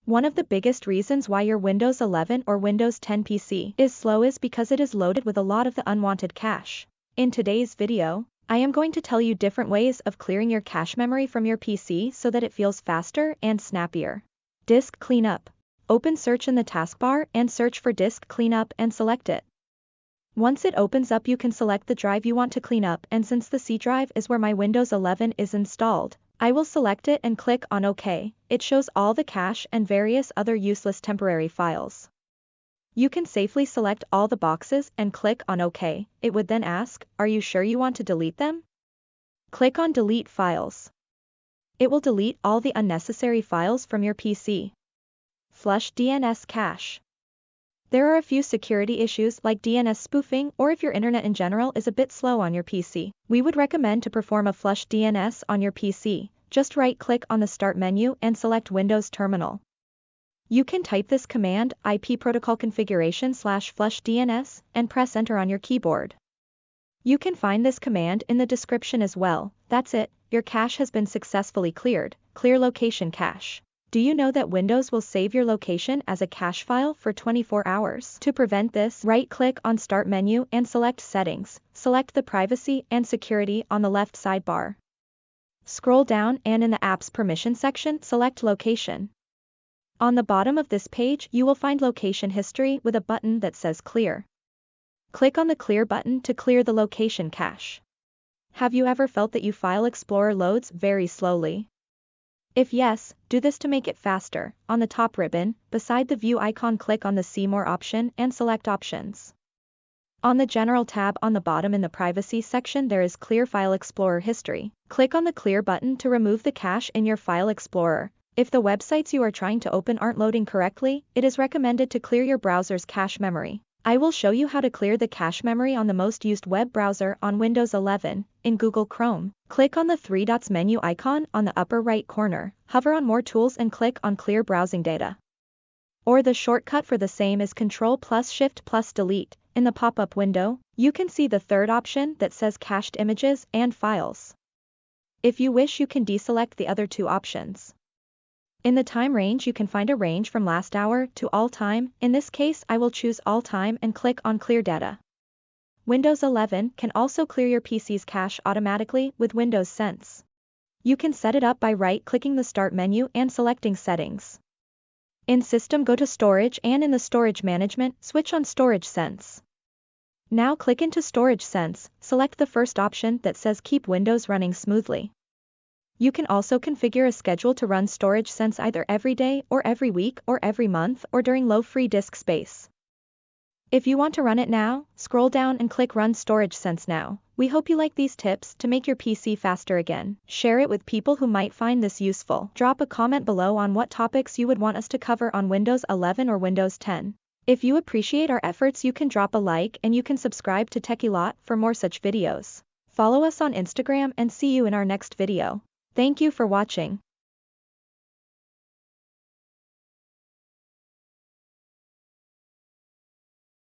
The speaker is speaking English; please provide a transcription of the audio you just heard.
One of the biggest reasons why your Windows 11 or Windows 10 PC is slow is because it is loaded with a lot of the unwanted cache. In today's video, I am going to tell you different ways of clearing your cache memory from your PC so that it feels faster and snappier. Disk Cleanup. Open Search in the taskbar and search for Disk Cleanup and select it. Once it opens up, you can select the drive you want to clean up, and since the C drive is where my Windows 11 is installed, I will select it and click on OK. It shows all the cache and various other useless temporary files. You can safely select all the boxes and click on OK. It would then ask, are you sure you want to delete them? Click on Delete Files. It will delete all the unnecessary files from your PC. Flush DNS Cache. There are a few security issues like DNS spoofing, or if your internet in general is a bit slow on your PC, we would recommend to perform a flush DNS on your PC. Just right-click on the Start menu and select Windows Terminal. You can type this command, IP protocol configuration /flush DNS, and press Enter on your keyboard. You can find this command in the description as well. That's it, your cache has been successfully cleared. Clear Location Cache. Do you know that Windows will save your location as a cache file for 24 hours? To prevent this, right-click on Start menu and select Settings. Select the Privacy and Security on the left sidebar. Scroll down and in the Apps Permission section, select Location. On the bottom of this page, you will find Location History with a button that says Clear. Click on the Clear button to clear the location cache. Have you ever felt that your File Explorer loads very slowly? If yes, do this to make it faster. On the top ribbon, beside the View icon, click on the See More option and select Options. On the General tab on the bottom in the Privacy section, there is Clear File Explorer History. Click on the Clear button to remove the cache in your File Explorer. If the websites you are trying to open aren't loading correctly, it is recommended to clear your browser's cache memory. I will show you how to clear the cache memory on the most used web browser on Windows 11, in Google Chrome. Click on the three dots menu icon on the upper right corner, hover on More Tools and click on Clear Browsing Data. Or the shortcut for the same is Ctrl+Shift+Delete. In the pop-up window, you can see the third option that says Cached Images and Files. If you wish, you can deselect the other two options. In the time range, you can find a range from last hour to all time. In this case, I will choose all time and click on Clear Data. Windows 11 can also clear your PC's cache automatically with Windows Sense. You can set it up by right-clicking the Start menu and selecting Settings. In System, go to Storage, and in the Storage Management, switch on Storage Sense. Now click into Storage Sense, select the first option that says Keep Windows Running Smoothly. You can also configure a schedule to run Storage Sense either every day or every week or every month or during low free disk space. If you want to run it now, scroll down and click Run Storage Sense Now. We hope you like these tips to make your PC faster again. Share it with people who might find this useful. Drop a comment below on what topics you would want us to cover on Windows 11 or Windows 10. If you appreciate our efforts, you can drop a like and you can subscribe to Techielot for more such videos. Follow us on Instagram and see you in our next video. Thank you for watching.